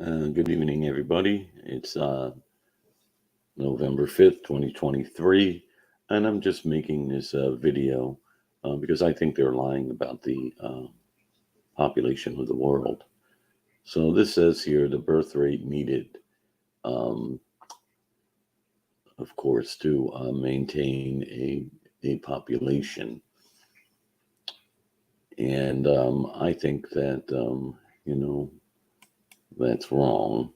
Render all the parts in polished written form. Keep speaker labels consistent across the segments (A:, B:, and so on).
A: Good evening, everybody. It's November 5th, 2023, and I'm just making this video because I think they're lying about the population of the world. So this says here the birth rate needed, um, of course, to maintain a population. And I think that, you know, that's wrong.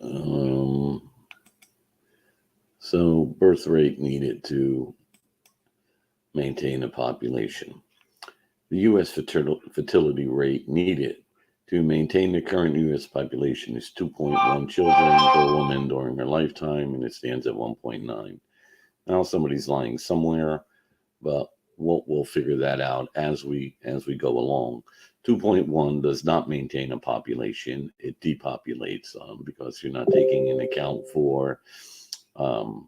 A: Um, so birth rate needed to maintain a population. The U.S. fertility rate needed to maintain the current U.S. population is 2.1 children per woman during her lifetime, and it stands at 1.9. Now somebody's lying somewhere, but we'll figure that out as we go along. 2.1 does not maintain a population; it depopulates because you're not taking into account for um,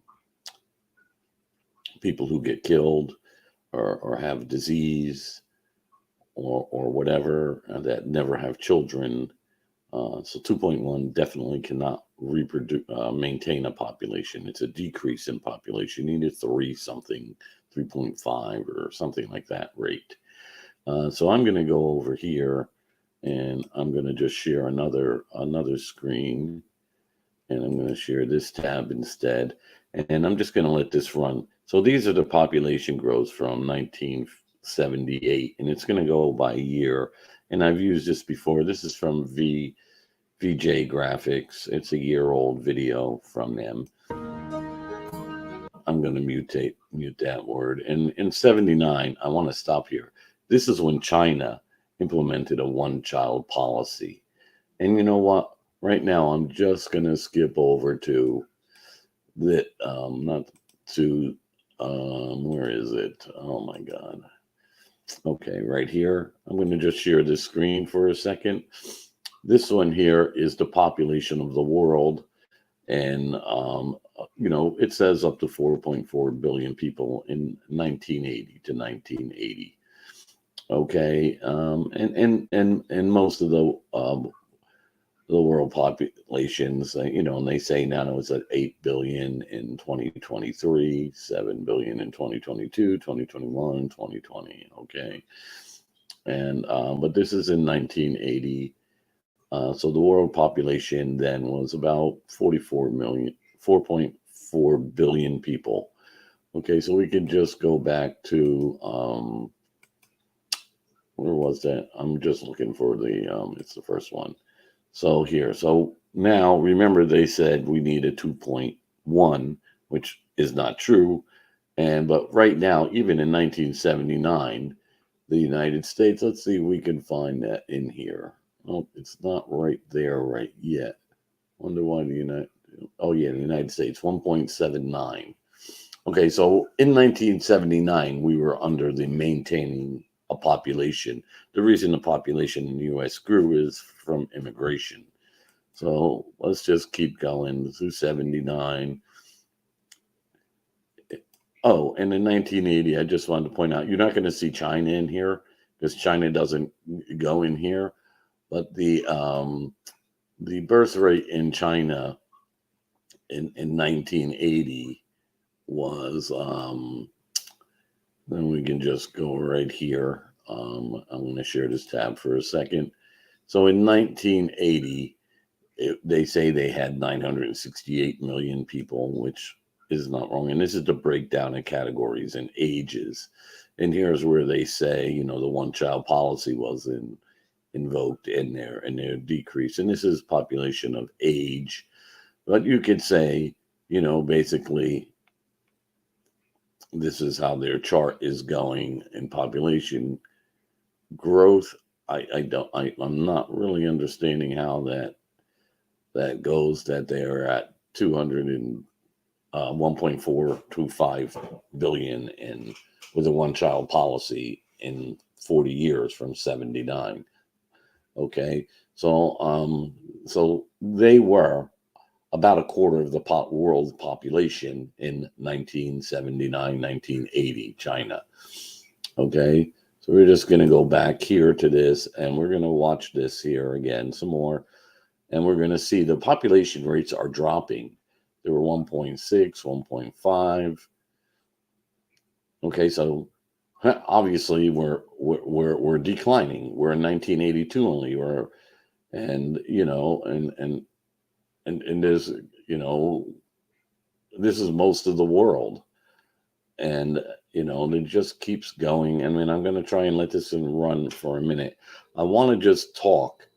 A: people who get killed or have disease or whatever that never have children. So 2.1 definitely cannot reproduce, maintain a population. It's a decrease in population. You need a 3.5 or something like that rate. So I'm going to go over here and I'm going to just share another screen, and I'm going to share this tab instead. And I'm just going to let this run. So these are the population growth from 1978, and it's going to go by year. And I've used this before. This is from VJ Graphics. It's a year-old video from them. I'm going to mute that word. And in 79, I want to stop here. This is when China implemented a one-child policy. And you know what? Right now, I'm just going to skip over to that, not to, where is it? Oh my God. Okay, right here. I'm going to just share this screen for a second. This one here is the population of the world. And, it says up to 4.4 billion people in 1980 to 1980. Okay. And most of the world populations, and they say now it's at 8 billion in 2023, 7 billion in 2022, 2021, 2020. Okay. And, but this is in 1980. So the world population then was about 4.4 billion people. Okay, so we can just go back to, where was that? I'm just looking for it's the first one. So here, so now remember they said we need a 2.1, which is not true. But right now, even in 1979, the United States, let's see if we can find that in here. Oh, it's not right there right yet. Wonder why the United States, 1.79. Okay, so in 1979, we were under the maintaining a population. The reason the population in the U.S. grew is from immigration. So let's just keep going through 79. Oh, and in 1980, I just wanted to point out, you're not going to see China in here because China doesn't go in here. But the birth rate in China in 1980 was, then we can just go right here. I'm going to share this tab for a second. So in 1980, they say they had 968 million people, which is not wrong. And this is the breakdown in categories and ages. And here's where they say, the one-child policy was invoked in their decrease. And this is population of age. But you could say, basically, this is how their chart is going in population growth. I'm not really understanding how that goes, that they're at 1.425 billion in with a one-child policy in 40 years from 79. Okay, so they were about a quarter of the world population in 1979, 1980, China. Okay, So we're just going to go back here to this, and we're going to watch this here again some more, and we're going to see the population rates are dropping. They were 1.6, 1.5. Okay, so obviously we're declining. We're in 1982 only, and you know, and there's, you know, this is most of the world, and you know, and it just keeps going. I mean, I'm going to try and let this one run for a minute. I want to just talk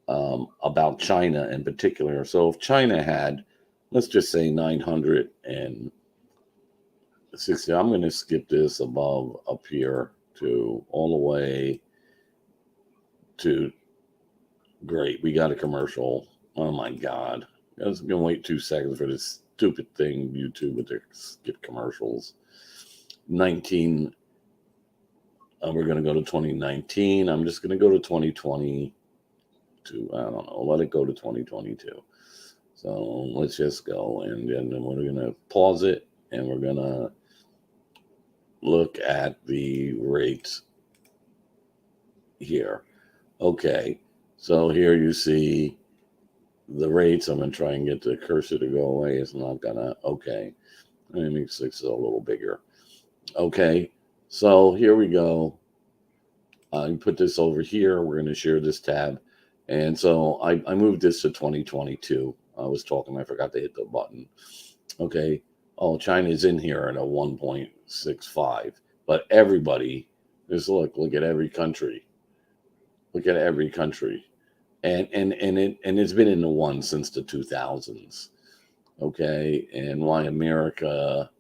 A: about China in particular. So if China had, let's just say 960, I'm going to skip this above up here to all the way to, great, we got a commercial. Oh my God. I was going to wait 2 seconds for this stupid thing, YouTube, with their skip commercials. 19, we're going to go to 2019. I'm just going to go to 2020. I don't know, let it go to 2022. So let's just go, and then we're going to pause it, and we're going to look at the rates here. Okay, so here you see the rates. I'm going to try and get the cursor to go away. It's not going to. Okay, let me make this a little bigger. Okay, so here we go. I put this over here. We're going to share this tab. And so I moved this to 2022. I was talking, I forgot to hit the button. Okay. Oh, China's in here at a 1.65. But everybody, just look at every country. Look at every country. And it's been in the one since the 2000s. Okay. And why America?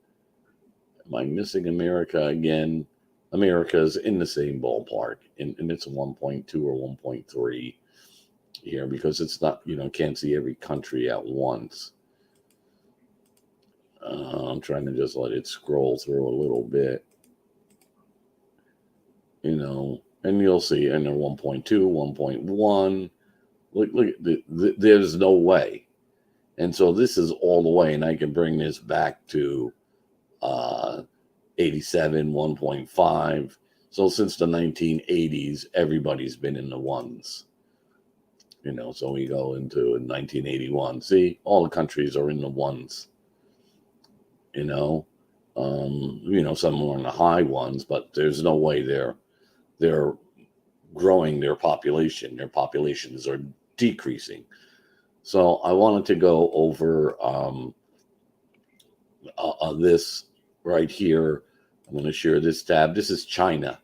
A: Am I missing America again? America's in the same ballpark. And it's a 1.2 or 1.3. Here, because it's not, you know, can't see every country at once. I'm trying to just let it scroll through a little bit, you know, and you'll see, and they're 1.2, 1.1. Look, there's no way. And so this is all the way, and I can bring this back to 87, 1.5. So since the 1980s, everybody's been in the ones. You know, so we go into 1981. See, all the countries are in the ones. You know, some are in the high ones, but there's no way they're growing their population. Their populations are decreasing. So I wanted to go over this right here. I'm going to share this tab. This is China.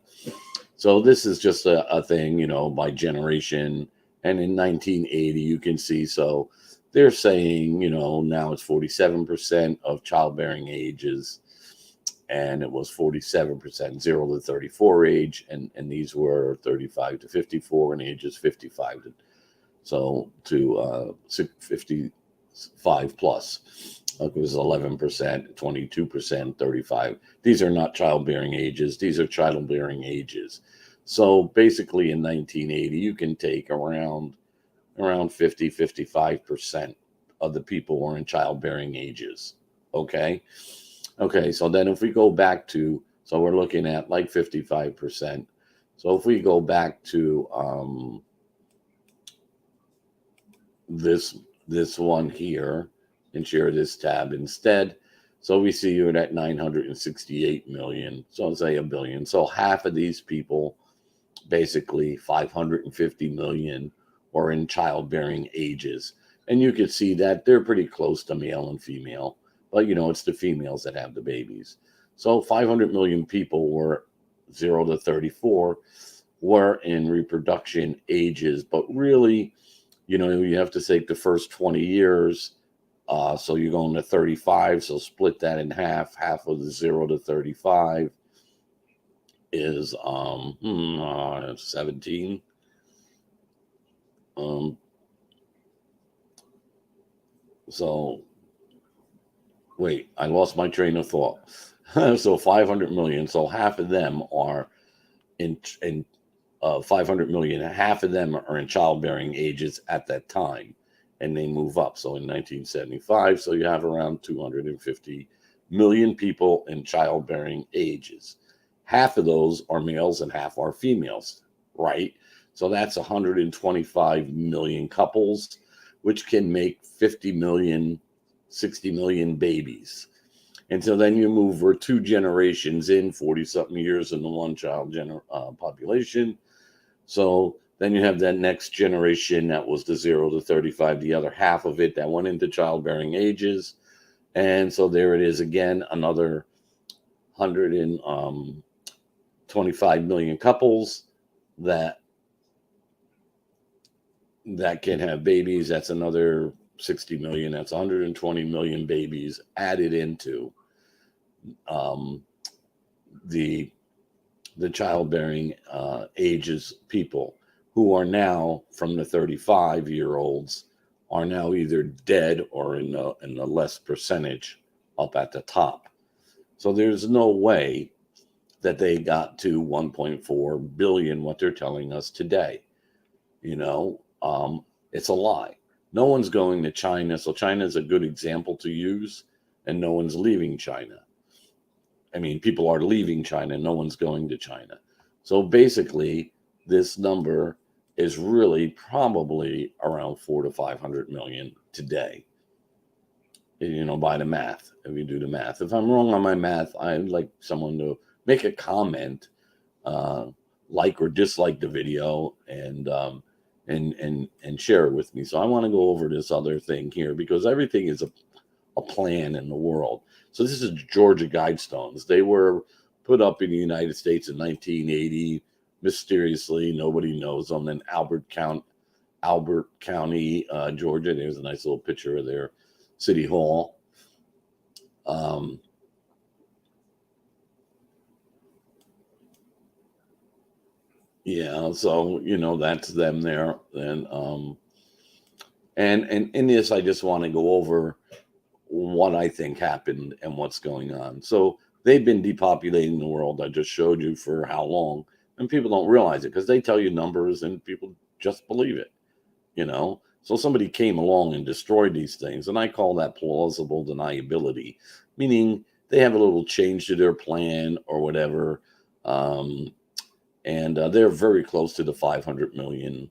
A: So this is just a thing, you know, by generation. And in 1980, you can see, so they're saying, you know, now it's 47% of childbearing ages, and it was 47% 0 to 34 age, and these were 35 to 54, and ages 55 to 55 plus. It was 11%, 22%, 35. These are not childbearing ages. These are childbearing ages. So basically in 1980, you can take around 50, 55% of the people were in childbearing ages. Okay. So then if we go back to, so we're looking at like 55%. So if we go back to this one here and share this tab instead. So we see you're at 968 million. So let's say a billion. So half of these people, basically 550 million, are in childbearing ages. And you can see that they're pretty close to male and female, but you know, it's the females that have the babies. So 500 million people were 0 to 34 were in reproduction ages, but really, you know, you have to take the first 20 years. So you're going to 35. So split that in half. Half of the 0 to 35 is 17. So wait, I lost my train of thought. So 500 million. So half of them are in 500 million. Half of them are in childbearing ages at that time, and they move up. So in 1975, so you have around 250 million people in childbearing ages. half of those are males and half are females, right? So that's 125 million couples, which can make 50 million, 60 million babies. And so then you move for 2 generations in, 40 something years in the one child population. So then you have that next generation that was the 0 to 35, the other half of it that went into childbearing ages. And so there it is again, another 125 million couples that can have babies. That's another 60 million. That's 120 million babies added into the childbearing ages people who are now from the 35-year-olds are now either dead or in the less percentage up at the top. So there's no way that they got to 1.4 billion, what they're telling us today. It's a lie. No one's going to China. So China is a good example to use, and no one's leaving China. I mean, people are leaving China. No one's going to China. So basically, this number is really probably around 400 to 500 million today. By the math, if you do the math. If I'm wrong on my math, I'd like someone to make a comment, like or dislike the video, and share it with me. So I want to go over this other thing here because everything is a plan in the world. So this is Georgia Guidestones. They were put up in the United States in 1980. Mysteriously, nobody knows them. In Albert County, Georgia. There's a nice little picture of their city hall. Yeah, so that's them there. And in this, I just want to go over what I think happened and what's going on. So they've been depopulating the world. I just showed you for how long, and people don't realize it because they tell you numbers and people just believe it. So somebody came along and destroyed these things, and I call that plausible deniability, meaning they have a little change to their plan or whatever, and they're very close to the 500 million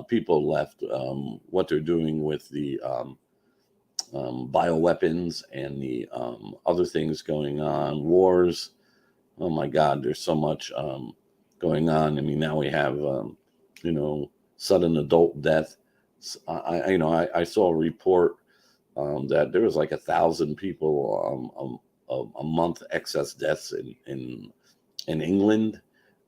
A: people left. What they're doing with the bioweapons and the other things going on, wars. Oh my God, there's so much going on. I mean, now we have, sudden adult death. I saw a report that there was like 1,000 people a month excess deaths in England.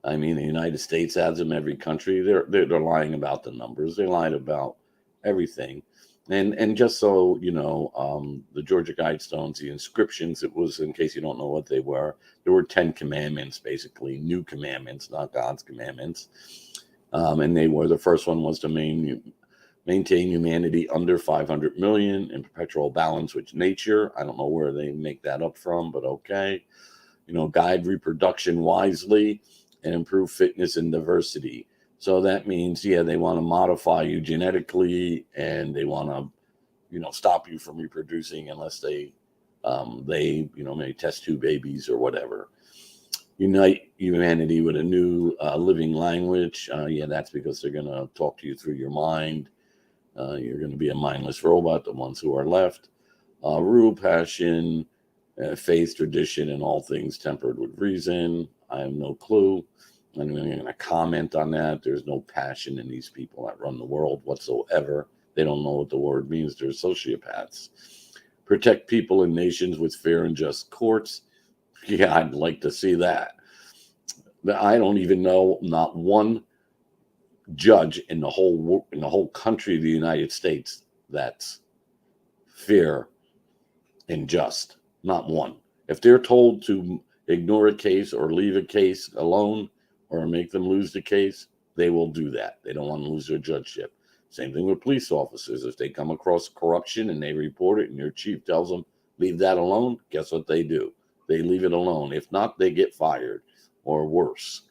A: I mean, the United States has them. Every country. They're lying about the numbers. They lied about everything. And just so the Georgia Guidestones, the inscriptions, it was, in case you don't know what they were, there were 10 commandments, basically, new commandments, not God's commandments. And the first one was to maintain humanity under 500 million in perpetual balance with nature. I don't know where they make that up from, but okay. Guide reproduction wisely and improve fitness and diversity. So that means, they want to modify you genetically, and they want to, stop you from reproducing unless they may test tube babies or whatever. Unite humanity with a new living language. That's because they're going to talk to you through your mind. You're going to be a mindless robot, the ones who are left. Rule, passion, faith, tradition, and all things tempered with reason. I have no clue. I'm not going to comment on that. There's no passion in these people that run the world whatsoever. They don't know what the word means. They're sociopaths. Protect people and nations with fair and just courts. Yeah, I'd like to see that. But I don't even know not one judge in the whole country of the United States that's fair and just. Not one. If they're told to ignore a case or leave a case alone or make them lose the case, they will do that. They don't want to lose their judgeship. Same thing with police officers. If they come across corruption and they report it and your chief tells them, leave that alone, guess what they do? They leave it alone. If not, they get fired or worse.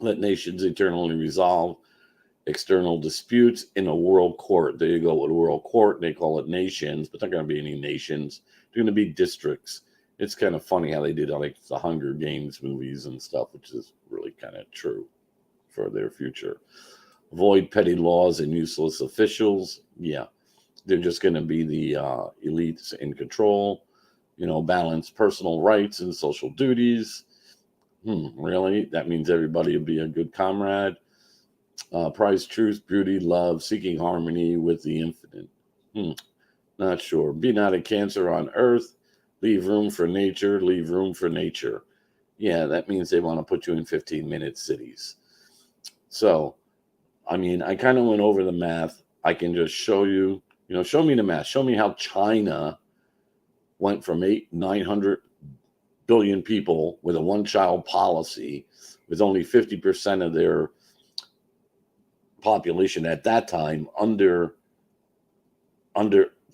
A: Let nations eternally resolve external disputes in a world court. There you go with a world court. They call it nations, but there aren't going to be any nations. They're going to be districts. It's kind of funny how they did like the Hunger Games movies and stuff, which is really kind of true for their future. Avoid petty laws and useless officials. Yeah, they're just going to be the elites in control. Balance personal rights and social duties. Really? That means everybody will be a good comrade. Prize truth, beauty, love, seeking harmony with the infinite. Hmm, Not sure. Be not a cancer on earth. Leave room for nature. Leave room for nature. Yeah, that means they want to put you in 15-minute cities. So, I mean, I kind of went over the math. I can just show you, show me the math. Show me how China went from 900 billion people with a one-child policy, with only 50% of their population at that time under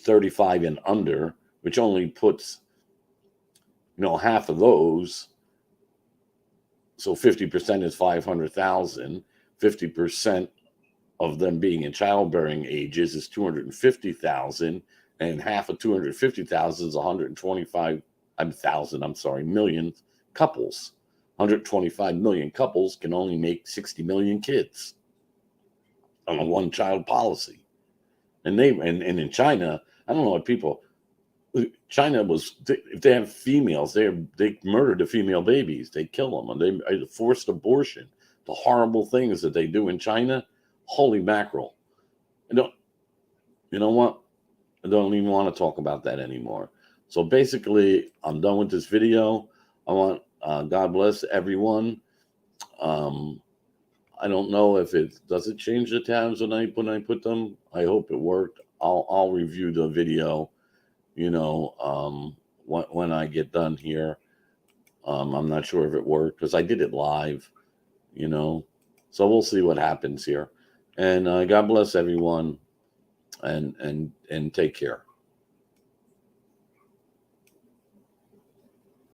A: 35 and under, which only puts half of those. So 50% is 500,000. 50% of them being in childbearing ages is 250,000, and half of 250,000 is 125,000. Million couples. 125 million couples can only make 60 million kids on a one-child policy. And in China, I don't know what people. China was, if they have females, they murder the female babies, they kill them, and they forced abortion. The horrible things that they do in China, holy mackerel! You know what? I don't even want to talk about that anymore. So basically, I'm done with this video. I want God bless everyone. I don't know if it does it change the tabs when I put them. I hope it worked. I'll review the video. When I get done here. I'm not sure if it worked because I did it live. So we'll see what happens here. And God bless everyone, and take care.